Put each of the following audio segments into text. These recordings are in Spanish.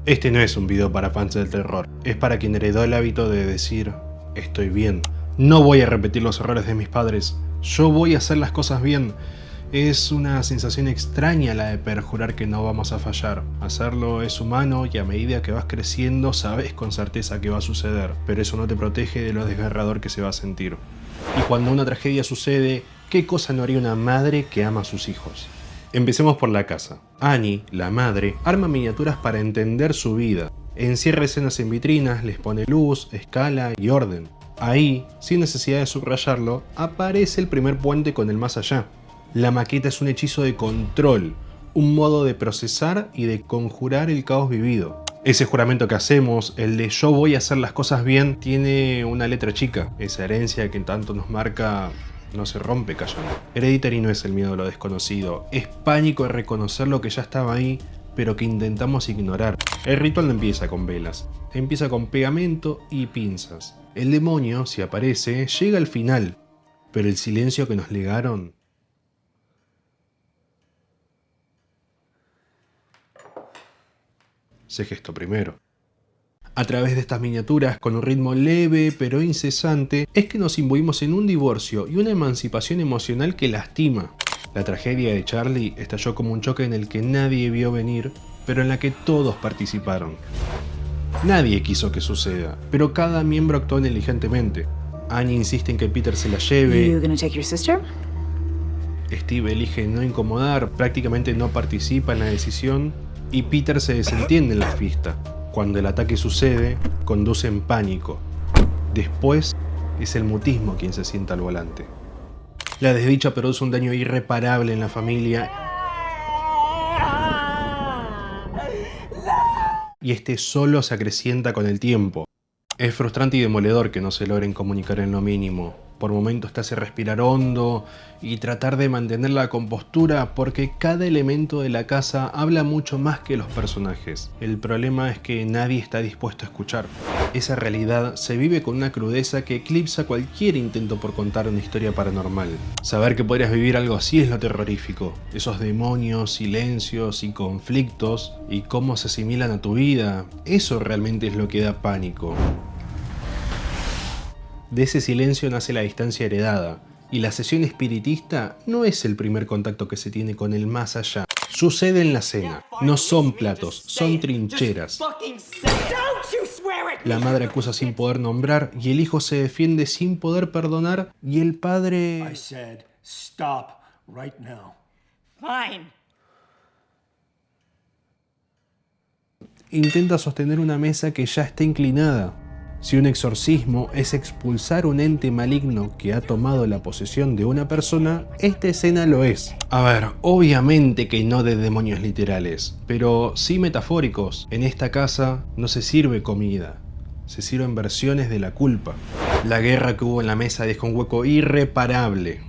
Este no es un video para fans del terror, es para quien heredó el hábito de decir, estoy bien. No voy a repetir los errores de mis padres, yo voy a hacer las cosas bien. Es una sensación extraña la de perjurar que no vamos a fallar. Hacerlo es humano y a medida que vas creciendo sabes con certeza que va a suceder, pero eso no te protege de lo desgarrador que se va a sentir. Y cuando una tragedia sucede, ¿qué cosa no haría una madre que ama a sus hijos? Empecemos por la casa. Annie, la madre, arma miniaturas para entender su vida. Encierra escenas en vitrinas, les pone luz, escala y orden. Ahí, sin necesidad de subrayarlo, aparece el primer puente con el más allá. La maqueta es un hechizo de control, un modo de procesar y de conjurar el caos vivido. Ese juramento que hacemos, el de yo voy a hacer las cosas bien, tiene una letra chica. Esa herencia que tanto nos marca no se rompe callando. Hereditary no es el miedo a lo desconocido, es pánico de reconocer lo que ya estaba ahí, pero que intentamos ignorar. El ritual no empieza con velas, empieza con pegamento y pinzas. El demonio, si aparece, llega al final, pero el silencio que nos legaron... se gestó primero. A través de estas miniaturas, con un ritmo leve pero incesante, es que nos imbuimos en un divorcio y una emancipación emocional que lastima. La tragedia de Charlie estalló como un choque en el que nadie vio venir, pero en la que todos participaron. Nadie quiso que suceda, pero cada miembro actuó negligentemente. Annie insiste en que Peter se la lleve. Steve elige no incomodar, prácticamente no participa en la decisión, y Peter se desentiende en la fiesta. Cuando el ataque sucede, conduce en pánico. Después, es el mutismo quien se sienta al volante. La desdicha produce un daño irreparable en la familia. Y este solo se acrecienta con el tiempo. Es frustrante y demoledor que no se logren comunicar en lo mínimo. Por momentos te hace respirar hondo y tratar de mantener la compostura porque cada elemento de la casa habla mucho más que los personajes. El problema es que nadie está dispuesto a escuchar. Esa realidad se vive con una crudeza que eclipsa cualquier intento por contar una historia paranormal. Saber que podrías vivir algo así es lo terrorífico. Esos demonios, silencios y conflictos y cómo se asimilan a tu vida, eso realmente es lo que da pánico. De ese silencio nace la distancia heredada, y la sesión espiritista no es el primer contacto que se tiene con el más allá. Sucede en la cena, no son platos, son trincheras. La madre acusa sin poder nombrar, y el hijo se defiende sin poder perdonar, y el padre... intenta sostener una mesa que ya está inclinada. Si un exorcismo es expulsar un ente maligno que ha tomado la posesión de una persona, esta escena lo es. A ver, obviamente que no de demonios literales, pero sí metafóricos. En esta casa no se sirve comida, se sirven versiones de la culpa. La guerra que hubo en la mesa deja un hueco irreparable.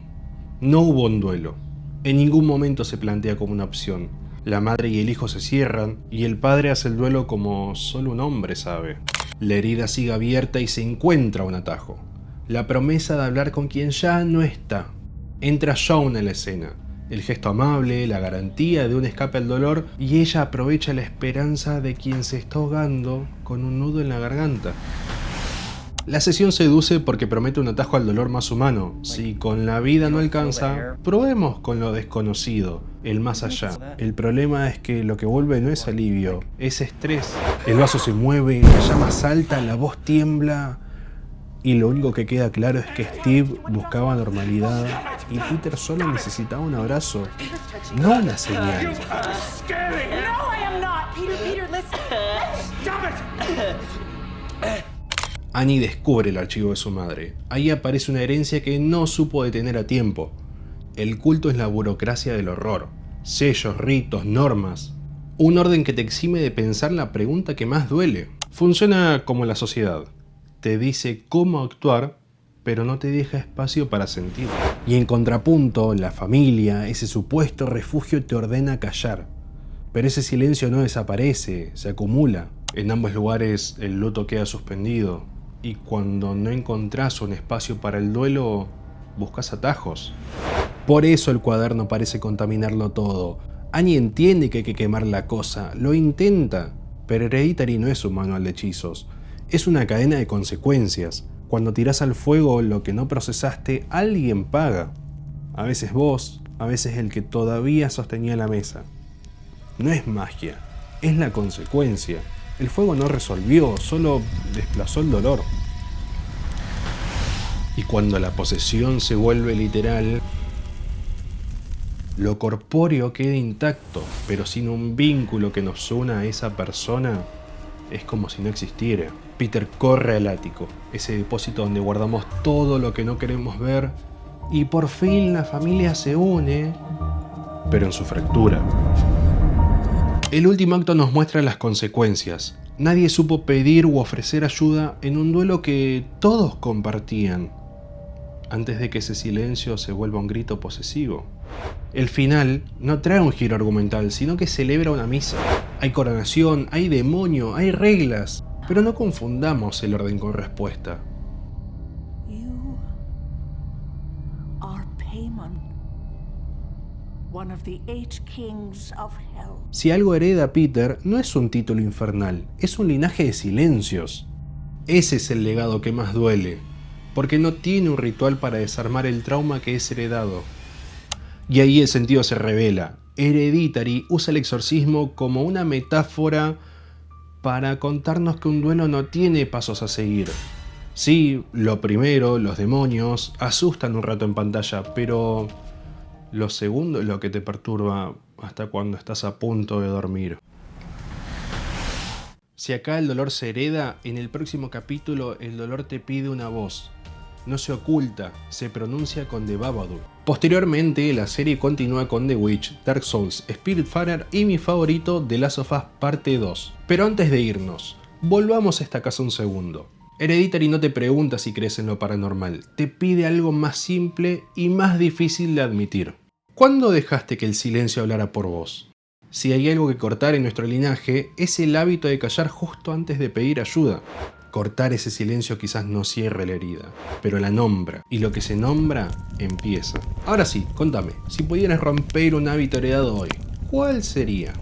No hubo un duelo. En ningún momento se plantea como una opción. La madre y el hijo se cierran y el padre hace el duelo como solo un hombre sabe. La herida sigue abierta y se encuentra un atajo. La promesa de hablar con quien ya no está. Entra Shaun en la escena. El gesto amable, la garantía de un escape al dolor y ella aprovecha la esperanza de quien se está ahogando con un nudo en la garganta. La sesión seduce porque promete un atajo al dolor más humano. Si con la vida no alcanza, probemos con lo desconocido, el más allá. El problema es que lo que vuelve no es alivio, es estrés. El vaso se mueve, la llama salta, la voz tiembla. Y lo único que queda claro es que Steve buscaba normalidad y Peter solo necesitaba un abrazo, no una señal. Annie descubre el archivo de su madre. Ahí aparece una herencia que no supo detener a tiempo. El culto es la burocracia del horror. Sellos, ritos, normas. Un orden que te exime de pensar la pregunta que más duele. Funciona como la sociedad. Te dice cómo actuar, pero no te deja espacio para sentir. Y en contrapunto, la familia, ese supuesto refugio, te ordena callar. Pero ese silencio no desaparece, se acumula. En ambos lugares el luto queda suspendido. Y cuando no encontrás un espacio para el duelo, buscas atajos. Por eso el cuaderno parece contaminarlo todo. Annie entiende que hay que quemar la cosa, lo intenta, Pero Hereditary no es un manual de hechizos, es una cadena de consecuencias. Cuando tirás al fuego lo que no procesaste, alguien paga. A veces vos, a veces el que todavía sostenía la mesa. No es magia, es la consecuencia. El fuego no resolvió, solo desplazó el dolor. Y cuando la posesión se vuelve literal, lo corpóreo queda intacto, pero sin un vínculo que nos una a esa persona, es como si no existiera. Peter corre al ático, ese depósito donde guardamos todo lo que no queremos ver, y por fin la familia se une, pero en su fractura. El último acto nos muestra las consecuencias. Nadie supo pedir u ofrecer ayuda en un duelo que todos compartían, antes de que ese silencio se vuelva un grito posesivo. El final no trae un giro argumental, sino que celebra una misa. Hay coronación, hay demonio, hay reglas, pero no confundamos el orden con respuesta. You are Paimon, one of the 8 kings of hell. Si algo hereda Peter, no es un título infernal, es un linaje de silencios. Ese es el legado que más duele, porque no tiene un ritual para desarmar el trauma que es heredado. Y ahí el sentido se revela. Hereditary usa el exorcismo como una metáfora para contarnos que un duelo no tiene pasos a seguir. Sí, lo primero, los demonios, asustan un rato en pantalla, pero lo segundo es lo que te perturba hasta cuando estás a punto de dormir. Si acá el dolor se hereda, en el próximo capítulo el dolor te pide una voz. No se oculta, se pronuncia con The Babadook. Posteriormente, la serie continúa con The Witch, Dark Souls, Spiritfarer y mi favorito, The Last of Us Parte 2. Pero antes de irnos, volvamos a esta casa un segundo. Hereditary no te pregunta si crees en lo paranormal, te pide algo más simple y más difícil de admitir. ¿Cuándo dejaste que el silencio hablara por vos? Si hay algo que cortar en nuestro linaje, es el hábito de callar justo antes de pedir ayuda. Cortar ese silencio quizás no cierre la herida, pero la nombra, y lo que se nombra, empieza. Ahora sí, contame, si pudieras romper un hábito heredado hoy, ¿cuál sería?